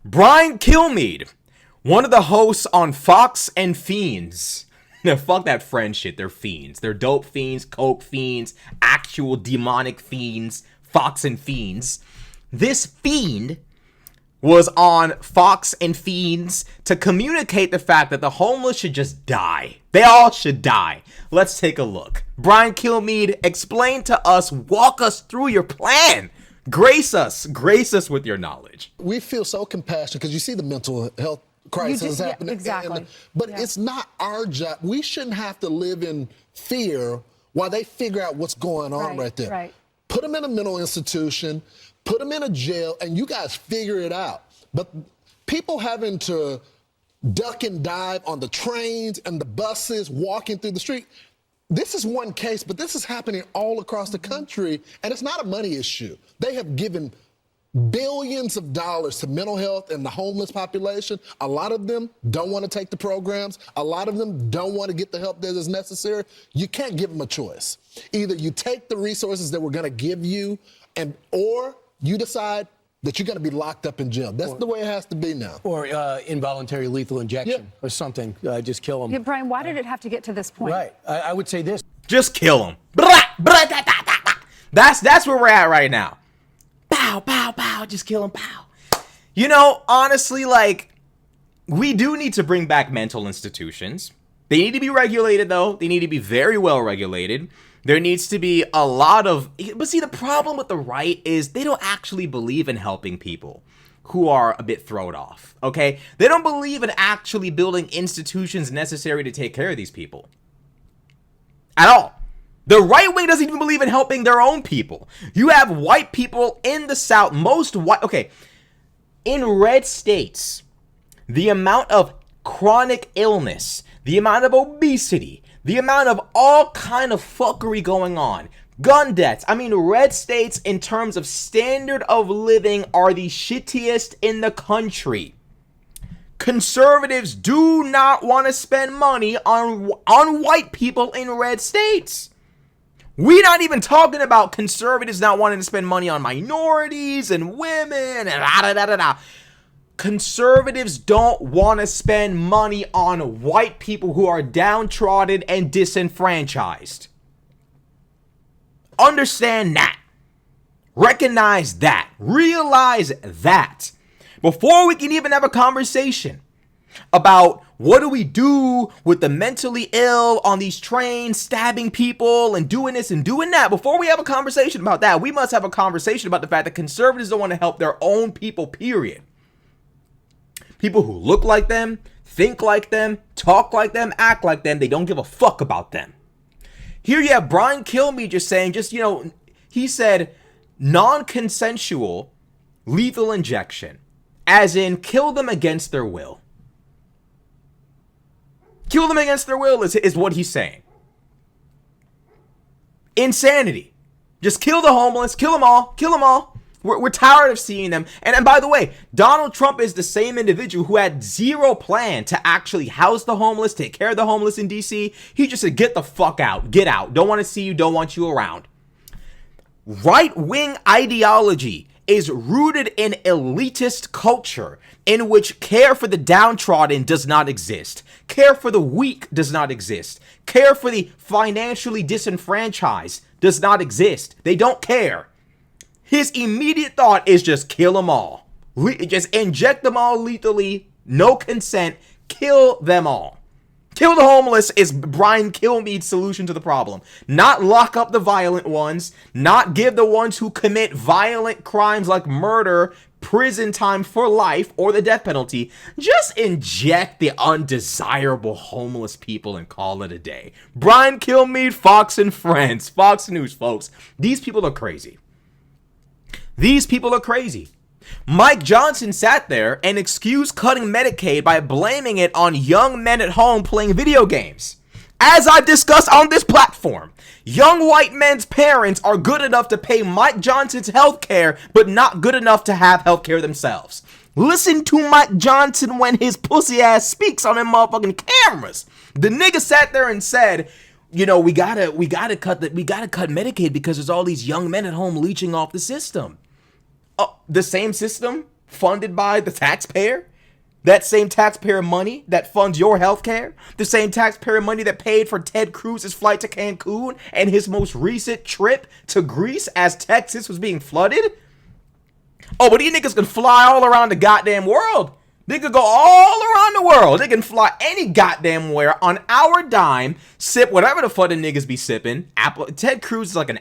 Brian Kilmeade, one of the hosts on Fox and Fiends. No, fuck that friend shit. They're fiends. They're dope fiends, coke fiends, actual demonic fiends, Fox and Fiends. This fiend was on Fox and Fiends to communicate the fact that the homeless should just die. They all should die. Let's take a look. Brian Kilmeade, explain to us, walk us through your plan. Grace us with your knowledge. We feel so compassionate because you see the mental health crisis happening. Yeah, exactly. But it's not our job. We shouldn't have to live in fear while they figure out what's going on right there. Right. Put them in a mental institution, put them in a jail, and you guys figure it out. But people having to duck and dive on the trains and the buses, walking through the street, this is one case, but this is happening all across the country, and it's not a money issue. They have given billions of dollars to mental health and the homeless population. A lot of them don't want to take the programs. A lot of them don't want to get the help that is necessary. You can't give them a choice. Either you take the resources that we're going to give you, or you decide that you're going to be locked up in jail. That's the way it has to be now. Or involuntary lethal injection or something. Just kill them. Yeah, Brian, why did it have to get to this point? Right. I would say this. Just kill them. That's where we're at right now. Pow, pow, pow. Just kill them. Pow. You know, honestly, like, we do need to bring back mental institutions. They need to be regulated, though. They need to be very well regulated. There needs to be a lot of... But see, the problem with the right is they don't actually believe in helping people who are a bit thrown off, okay? They don't believe in actually building institutions necessary to take care of these people. At all. The right wing doesn't even believe in helping their own people. You have white people in the South, most white... Okay, in red states, the amount of chronic illness, the amount of obesity, the amount of all kind of fuckery going on, gun deaths. I mean, red states in terms of standard of living are the shittiest in the country. Conservatives do not want to spend money on white people in red states. We're not even talking about conservatives not wanting to spend money on minorities and women and da-da-da-da-da. Conservatives don't want to spend money on white people who are downtrodden and disenfranchised. Understand that. Recognize that. Realize that. Before we can even have a conversation about what do we do with the mentally ill on these trains, stabbing people and doing this and doing that, before we have a conversation about that, we must have a conversation about the fact that conservatives don't want to help their own people, period. People who look like them, think like them, talk like them, act like them, they don't give a fuck about them. Here you have Brian Kilmeade just saying, he said non-consensual lethal injection, as in kill them against their will. Kill them against their will is what he's saying. Insanity. Just kill the homeless, kill them all, kill them all. We're tired of seeing them. And by the way, Donald Trump is the same individual who had zero plan to actually house the homeless, take care of the homeless in D.C. He just said, get the fuck out. Get out. Don't want to see you. Don't want you around. Right-wing ideology is rooted in elitist culture in which care for the downtrodden does not exist. Care for the weak does not exist. Care for the financially disenfranchised does not exist. They don't care. His immediate thought is just kill them all. Just inject them all lethally, no consent, kill them all. Kill the homeless is Brian Kilmeade's solution to the problem. Not lock up the violent ones, not give the ones who commit violent crimes like murder prison time for life or the death penalty. Just inject the undesirable homeless people and call it a day. Brian Kilmeade, Fox and Friends, Fox News, folks. These people are crazy. These people are crazy. Mike Johnson sat there and excused cutting Medicaid by blaming it on young men at home playing video games. As I've discussed on this platform, young white men's parents are good enough to pay Mike Johnson's health care, but not good enough to have health care themselves. Listen to Mike Johnson when his pussy ass speaks on them motherfucking cameras. The nigga sat there and said, you know, we gotta cut Medicaid because there's all these young men at home leeching off the system. The same system funded by the taxpayer. That same taxpayer money that funds your health care. The same taxpayer money that paid for Ted Cruz's flight to Cancun and his most recent trip to Greece as Texas was being flooded. Oh, but these niggas can fly all around the goddamn world. They could go all around the world. They can fly any goddamn where on our dime, sip whatever the fuck the niggas be sipping. Ted Cruz is like an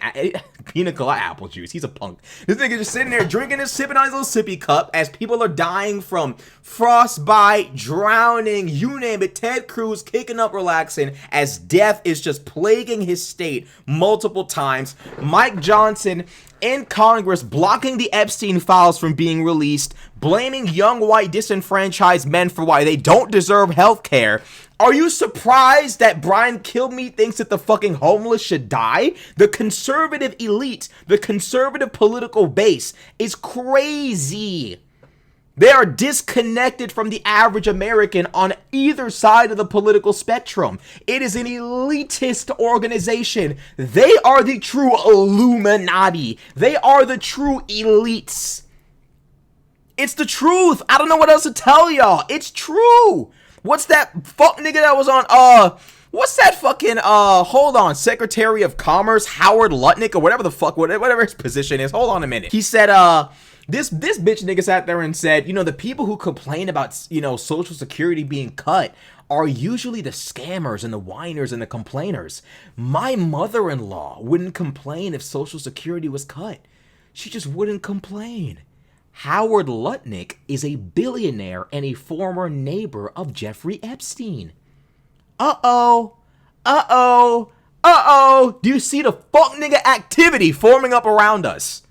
pina colada apple juice. He's a punk. This nigga just sitting there drinking and sipping on his little sippy cup as people are dying from frostbite, drowning, you name it. Ted Cruz kicking up, relaxing as death is just plaguing his state multiple times. Mike Johnson in Congress blocking the Epstein files from being released, blaming young white disenfranchised men for why they don't deserve health care. Are you surprised that Brian Kilmeade thinks that the fucking homeless should die? The conservative elite, the conservative political base is crazy. They are disconnected from the average American on either side of the political spectrum. It is an elitist organization. They are the true Illuminati. They are the true elites. It's the truth. I don't know what else to tell y'all. It's true. What's that fuck nigga that was on, what's that fucking, hold on, Secretary of Commerce, Howard Lutnick, or whatever the fuck, whatever his position is. Hold on a minute. He said, this bitch nigga sat there and said, the people who complain about, Social Security being cut are usually the scammers and the whiners and the complainers. My mother-in-law wouldn't complain if Social Security was cut. She just wouldn't complain. Howard Lutnick is a billionaire and a former neighbor of Jeffrey Epstein. Uh-oh. Do you see the fuck nigga activity forming up around us?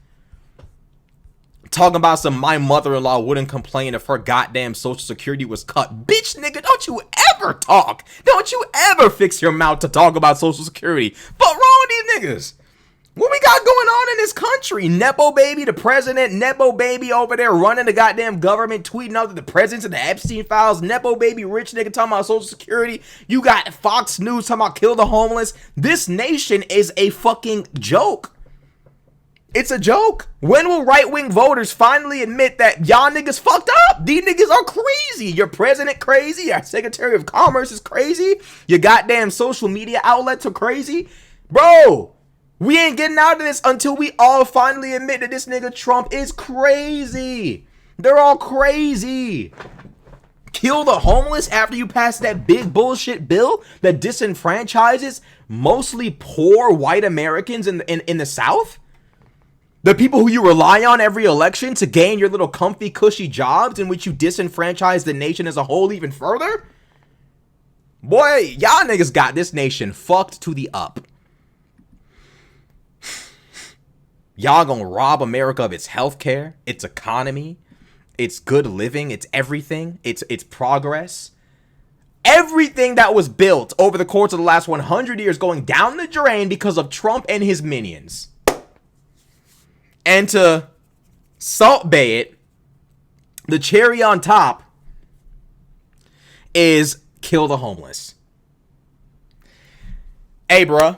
Talking about some my mother-in-law wouldn't complain if her goddamn Social Security was cut. Bitch, nigga, don't you ever talk. Don't you ever fix your mouth to talk about Social Security. What's wrong with these niggas? What we got going on in this country? Nepo baby, the president, Nepo baby over there running the goddamn government, tweeting out that the president's in the Epstein files. Nepo baby, rich nigga talking about Social Security. You got Fox News talking about kill the homeless. This nation is a fucking joke. It's a joke. When will right-wing voters finally admit that y'all niggas fucked up? These niggas are crazy. Your president crazy. Your Secretary of Commerce is crazy. Your goddamn social media outlets are crazy. Bro, we ain't getting out of this until we all finally admit that this nigga Trump is crazy. They're all crazy. Kill the homeless after you pass that big bullshit bill that disenfranchises mostly poor white Americans in the South? The people who you rely on every election to gain your little comfy, cushy jobs in which you disenfranchise the nation as a whole even further? Boy, y'all niggas got this nation fucked to the up. Y'all gonna rob America of its healthcare, its economy, its good living, its everything, its progress. Everything that was built over the course of the last 100 years going down the drain because of Trump and his minions. And to Salt Bay it, the cherry on top is kill the homeless. Hey, bruh.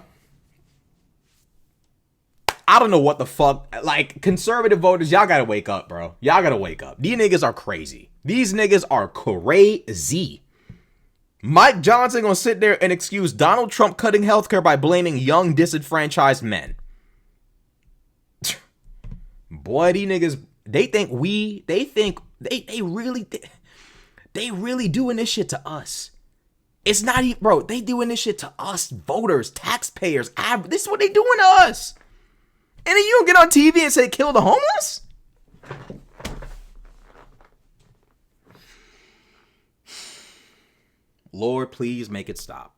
I don't know what the fuck. Like, conservative voters, y'all gotta wake up, bro. Y'all gotta wake up. These niggas are crazy. These niggas are crazy. Mike Johnson gonna sit there and excuse Donald Trump cutting healthcare by blaming young disenfranchised men. Boy, these niggas, they really doing this shit to us. It's not even, bro, they doing this shit to us, voters, taxpayers. This is what they doing to us. And then you don't get on TV and say, kill the homeless? Lord, please make it stop.